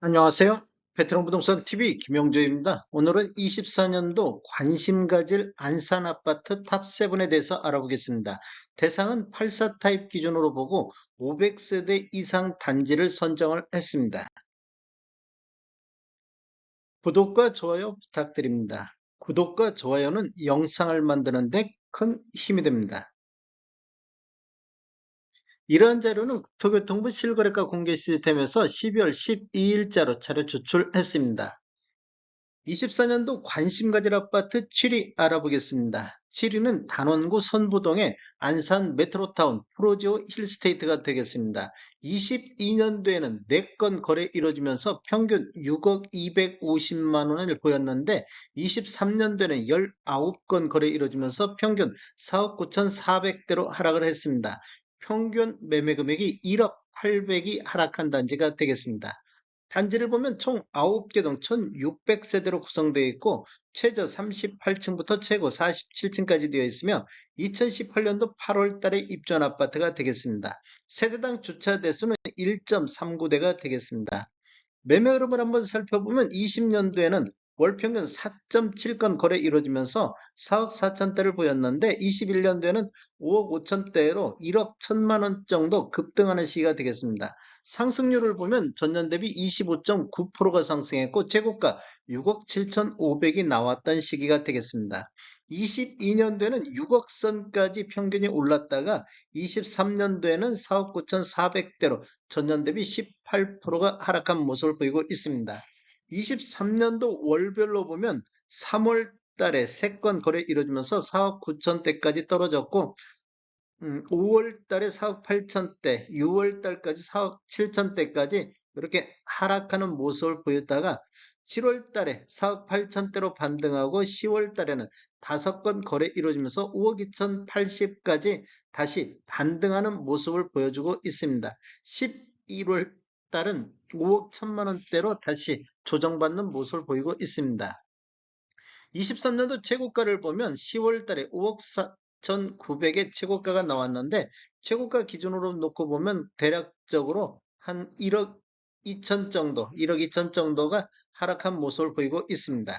안녕하세요. 베트남 부동산 TV 김영조입니다. 오늘은 24년도 관심 가질 안산 아파트 탑7에 대해서 알아보겠습니다. 대상은 84 타입 기준으로 보고 500세대 이상 단지를 선정을 했습니다. 구독과 좋아요 부탁드립니다. 구독과 좋아요는 영상을 만드는 데 큰 힘이 됩니다. 이러한 자료는 국토교통부 실거래가 공개 시스템에서 12월 12일자로 자료 제출했습니다. 24년도 관심 가질 아파트 7위 알아보겠습니다. 7위는 단원구 선부동의 안산 메트로타운 프로지오 힐스테이트가 되겠습니다. 22년도에는 4건 거래 이루어지면서 평균 6억 250만 원을 보였는데 23년도에는 19건 거래 이루어지면서 평균 4억 9,400대로 하락을 했습니다. 평균 매매 금액이 1억 800이 하락한 단지가 되겠습니다. 단지를 보면 총 9개 동 1600세대로 구성되어 있고 최저 38층부터 최고 47층까지 되어 있으며 2018년도 8월 달에 입주한 아파트가 되겠습니다. 세대당 주차 대수는 1.39대가 되겠습니다. 매매 흐름을 한번 살펴보면 20년도에는 월 평균 4.7건 거래 이루어지면서 4억 4천대를 보였는데 21년도에는 5억 5천대로 1억 1천만 원 정도 급등하는 시기가 되겠습니다. 상승률을 보면 전년 대비 25.9%가 상승했고 최고가 6억 7천5백이 나왔던 시기가 되겠습니다. 22년도에는 6억 선까지 평균이 올랐다가 23년도에는 4억 9천4백대로 전년 대비 18%가 하락한 모습을 보이고 있습니다. 23년도 월별로 보면 3월 달에 3건 거래 이루어지면서 4억 9천대까지 떨어졌고 5월 달에 4억 8천대, 6월 달까지 4억 7천대까지 이렇게 하락하는 모습을 보였다가 7월 달에 4억 8천대로 반등하고 10월 달에는 5건 거래 이루어지면서 5억 2천80까지 다시 반등하는 모습을 보여주고 있습니다. 11월 달은 5억 1천만 원대로 다시 조정받는 모습을 보이고 있습니다. 23년도 최고가를 보면 10월 달에 5억 4천9백의 최고가가 나왔는데 최고가 기준으로 놓고 보면 대략적으로 한 1억 2천 정도, 1억 2천 정도가 하락한 모습을 보이고 있습니다.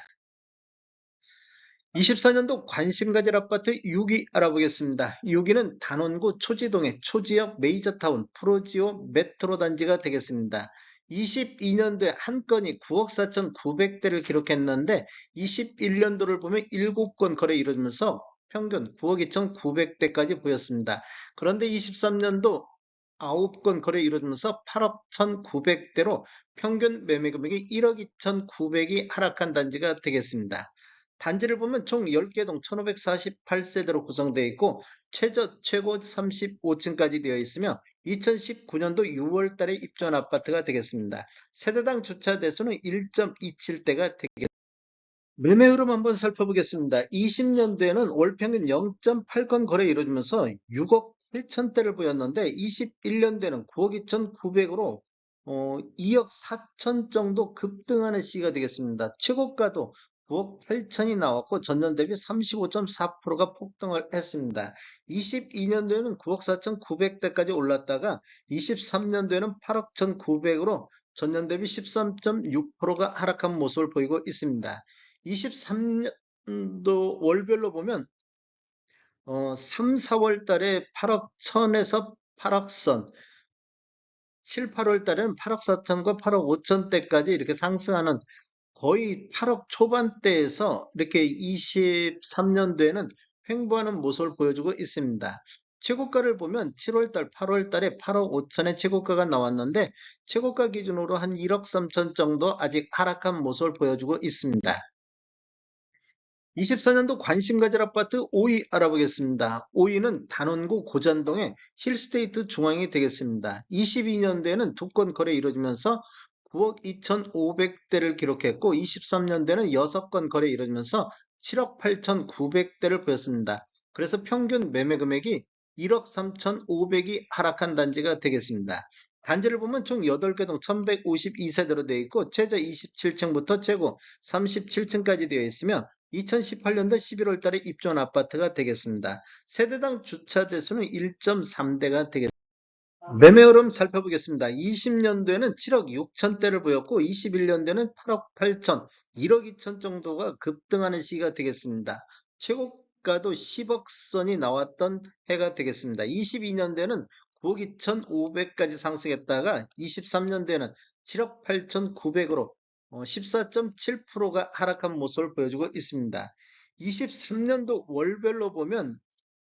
24년도 관심 가질 아파트 6위 알아보겠습니다. 6위는 단원구 초지동의 초지역 메이저타운 프로지오 메트로 단지가 되겠습니다. 22년도에 한 건이 9억 4천9백대를 기록했는데 21년도를 보면 7건 거래 이루어지면서 평균 9억 2천9백대까지 보였습니다. 그런데 23년도 9건 거래 이루어지면서 8억 1,900대로 평균 매매 금액이 1억 2천9백이 하락한 단지가 되겠습니다. 단지를 보면 총 10개 동 1548세대로 구성되어 있고 최고 35층까지 되어 있으며 2019년도 6월 달에 입주한 아파트가 되겠습니다. 세대당 주차 대수는 1.27대가 되겠습니다. 매매 흐름 한번 살펴보겠습니다. 20년도에는 월 평균 0.8건 거래 이루어지면서 6억 8천대를 보였는데 21년도에는 9억 2천9백으로 2억 4천 정도 급등하는 시기가 되겠습니다. 최고가도 9억 8천이 나왔고 전년 대비 35.4%가 폭등을 했습니다. 22년도에는 9억 4천9백대까지 올랐다가 23년도에는 8억 1,900으로 전년 대비 13.6%가 하락한 모습을 보이고 있습니다. 23년도 월별로 보면 3, 4월 달에 8억 1천에서 8억 선, 7, 8월 달에는 8억 4천과 8억 5천대까지 이렇게 상승하는 거의 8억 초반대에서 이렇게 23년도에는 횡보하는 모습을 보여주고 있습니다. 최고가를 보면 7월달, 8월달에 8억 5천의 최고가가 나왔는데 최고가 기준으로 한 1억 3천 정도 아직 하락한 모습을 보여주고 있습니다. 24년도 관심 가질 아파트 5위 알아보겠습니다. 5위는 단원구 고잔동의 힐스테이트 중앙이 되겠습니다. 22년도에는 2건 거래 이루어지면서 9억 2천5백대를 기록했고 23년도에는 6건 거래 이루어지면서 7억 8천9백대를 보였습니다. 그래서 평균 매매 금액이 1억 3천5백이 하락한 단지가 되겠습니다. 단지를 보면 총 8개 동 1152세대로 되어 있고 최저 27층부터 최고 37층까지 되어 있으며 2018년도 11월 달에 입주한 아파트가 되겠습니다. 세대당 주차 대수는 1.3대가 되겠습니다. 매매 흐름 살펴보겠습니다. 20년도에는 7억 6천대를 보였고 21년도에는 8억 8천, 1억 2천 정도가 급등하는 시기가 되겠습니다. 최고가도 10억 선이 나왔던 해가 되겠습니다. 22년도에는 9억 2천5백까지 상승했다가 23년도에는 7억 8천9백으로 14.7%가 하락한 모습을 보여주고 있습니다. 23년도 월별로 보면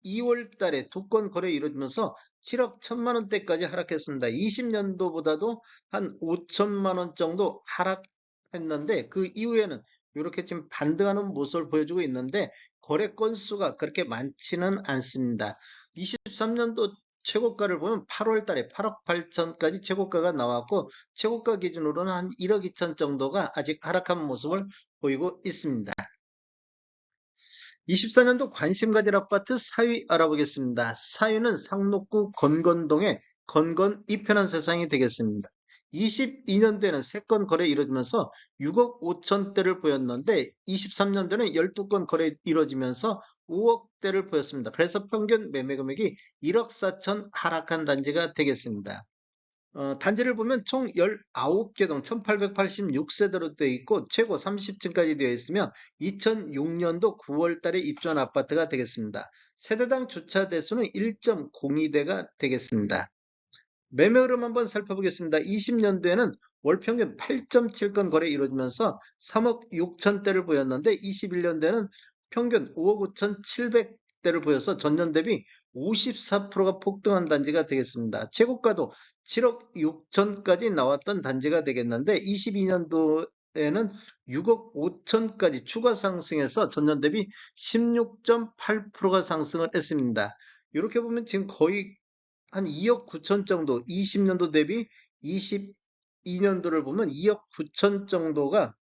2월 달에 두 건 거래 이루어지면서 7억 1천만 원대까지 하락했습니다. 20년도보다도 한 5천만 원 정도 하락했는데 그 이후에는 이렇게 지금 반등하는 모습을 보여주고 있는데 거래 건수가 그렇게 많지는 않습니다. 23년도 최고가를 보면 8월 달에 8억 8천까지 최고가가 나왔고 최고가 기준으로는 한 1억 2천 정도가 아직 하락한 모습을 보이고 있습니다. 24년도 관심 가질 아파트 4위 알아보겠습니다. 4위는 상록구 건건동의 건건 이편한 세상이 되겠습니다. 22년도에는 3건 거래 이루어지면서 6억 5천대를 보였는데 23년도에는 12건 거래 이루어지면서 5억대를 보였습니다. 그래서 평균 매매 금액이 1억 4천 하락한 단지가 되겠습니다. 단지를 보면 총 19개 동 1886세대로 되어 있고 최고 30층까지 되어 있으며 2006년도 9월 달에 입주한 아파트가 되겠습니다. 세대당 주차 대수는 1.02대가 되겠습니다. 매매 흐름 한번 살펴보겠습니다. 20년도에는 월 평균 8.7건 거래 이루어지면서 3억 6천대를 보였는데 21년도에는 평균 5억 5천7백대를 보여서 전년 대비 54%가 폭등한 단지가 되겠습니다. 최고가도 7억 6천까지 나왔던 단지가 되겠는데 22년도에는 6억 5천까지 추가 상승해서 전년 대비 16.8%가 상승을 했습니다. 이렇게 보면 지금 거의 한 2억 9천 정도, 20년도 대비 22년도를 보면 2억 9천 정도가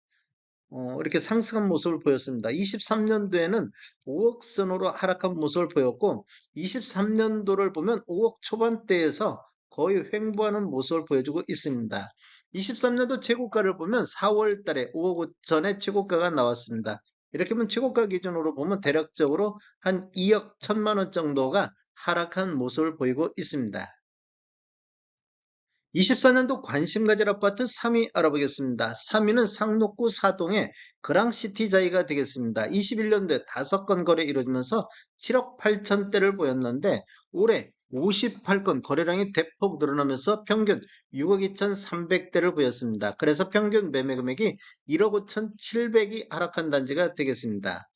이렇게 상승한 모습을 보였습니다. 23년도에는 5억 선으로 하락한 모습을 보였고 23년도를 보면 5억 초반대에서 거의 횡보하는 모습을 보여주고 있습니다. 23년도 최고가를 보면 4월 달에 5억 5천의 최고가가 나왔습니다. 이렇게 보면 최고가 기준으로 보면 대략적으로 한 2억 1천만 원 정도가 하락한 모습을 보이고 있습니다. 24년도 관심 가질 아파트 3위 알아보겠습니다. 3위는 상록구 사동의 그랑시티자이가 되겠습니다. 21년도에 5건 거래 이루어지면서 7억 8천대를 보였는데 올해 58건 거래량이 대폭 늘어나면서 평균 6억 2천3백대를 보였습니다. 그래서 평균 매매 금액이 1억 5천7백이 하락한 단지가 되겠습니다.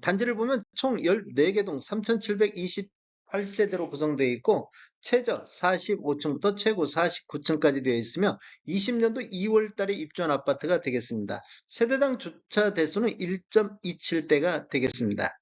단지를 보면 총 14개 동 3,728세대로 구성되어 있고 최저 45층부터 최고 49층까지 되어 있으며 20년도 2월 달에 입주한 아파트가 되겠습니다. 세대당 주차 대수는 1.27대가 되겠습니다.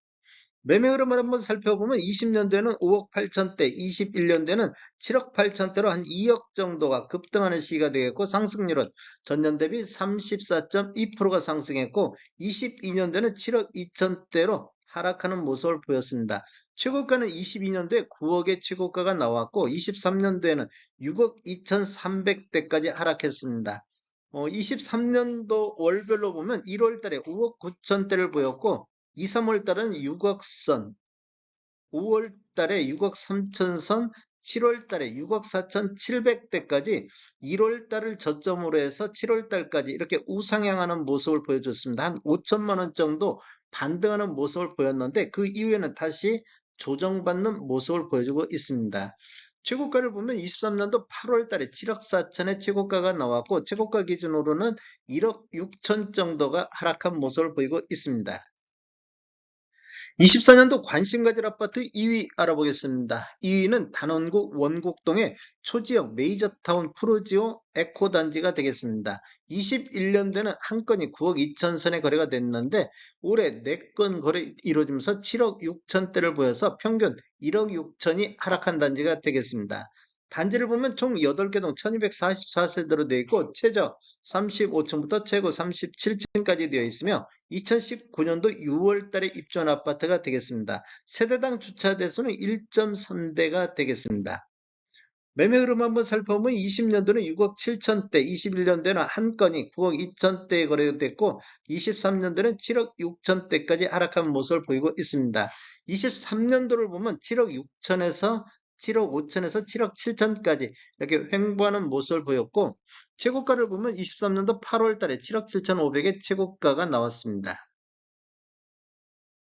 매매 흐름을 한번 살펴보면 20년도에는 5억 8천대, 21년도에는 7억 8천대로 한 2억 정도가 급등하는 시기가 되겠고 상승률은 전년 대비 34.2%가 상승했고 22년도에는 7억 2천대로 하락하는 모습을 보였습니다. 최고가는 22년도에 9억의 최고가가 나왔고 23년도에는 6억 2천3백대까지 하락했습니다. 23년도 월별로 보면 1월 달에 5억 9천대를 보였고 2, 3월 달은 6억 선, 5월 달에 6억 3천 선, 7월 달에 6억 4천 7백대까지 1월 달을 저점으로 해서 7월 달까지 이렇게 우상향하는 모습을 보여줬습니다. 한 5천만 원 정도 반등하는 모습을 보였는데 그 이후에는 다시 조정받는 모습을 보여주고 있습니다. 최고가를 보면 23년도 8월 달에 7억 4천의 최고가가 나왔고 최고가 기준으로는 1억 6천 정도가 하락한 모습을 보이고 있습니다. 24년도 관심 가질 아파트 2위 알아보겠습니다. 2위는 단원구 원곡동의 초지역 메이저타운 프루지오 에코단지가 되겠습니다. 21년도에는 한 건이 9억 2천 선의 거래가 됐는데 올해 4건 거래 이루어지면서 7억 6천대를 보여서 평균 1억 6천이 하락한 단지가 되겠습니다. 단지를 보면 총 8개 동 1244세대로 되어 있고 최저 35층부터 최고 37층까지 되어 있으며 2019년도 6월 달에 입주한 아파트가 되겠습니다. 세대당 주차 대수는 1.3대가 되겠습니다. 매매 흐름 한번 살펴보면 20년도는 6억 7천대, 21년도에는 한 건이 9억 2천대에 거래됐고 23년도는 7억 6천대까지 하락한 모습을 보이고 있습니다. 23년도를 보면 7억 6천에서 7억 5천에서 7억 7천까지 이렇게 횡보하는 모습을 보였고, 최고가를 보면 23년도 8월 달에 7억 7천5백의 최고가가 나왔습니다.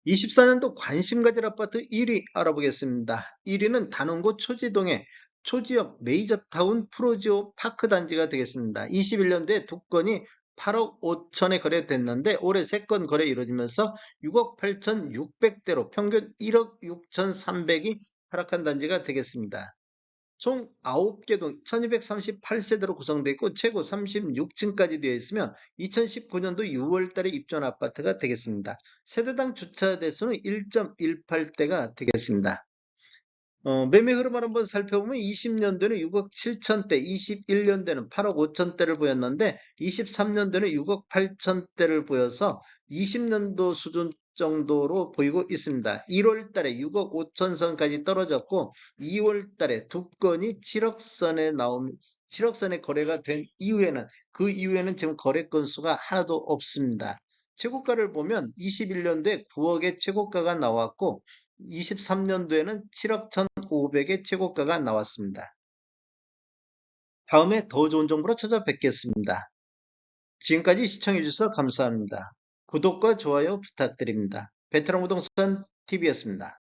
24년도 관심 가질 아파트 1위 알아보겠습니다. 1위는 단원구 초지동의 초지역 메이저타운 프로지오 파크 단지가 되겠습니다. 21년도에 두 건이 8억 5천에 거래됐는데 올해 3건 거래 이루어지면서 6억 8천6백대로 평균 1억 6천3백이 하락한 단지가 되겠습니다. 총 9개 동 1238세대로 구성되어 있고 최고 36층까지 되어 있으며 2019년도 6월 달에 입주한 아파트가 되겠습니다. 세대당 주차 대수는 1.18대가 되겠습니다. 매매 흐름을 한번 살펴보면 20년도에는 6억 7천대, 21년도에는 8억 5천대를 보였는데 23년도에는 6억 8천대를 보여서 20년도 수준 정도로 보이고 있습니다. 1월 달에 6억 5천 선까지 떨어졌고 2월 달에 두 건이 7억 선에 거래가 된 이후에는 지금 거래 건수가 하나도 없습니다. 최고가를 보면 21년도에 9억의 최고가가 나왔고 23년도에는 7억 1,500의 최고가가 나왔습니다. 다음에 더 좋은 정보로 찾아뵙겠습니다. 지금까지 시청해주셔서 감사합니다. 구독과 좋아요 부탁드립니다. 베테랑 부동산 TV였습니다.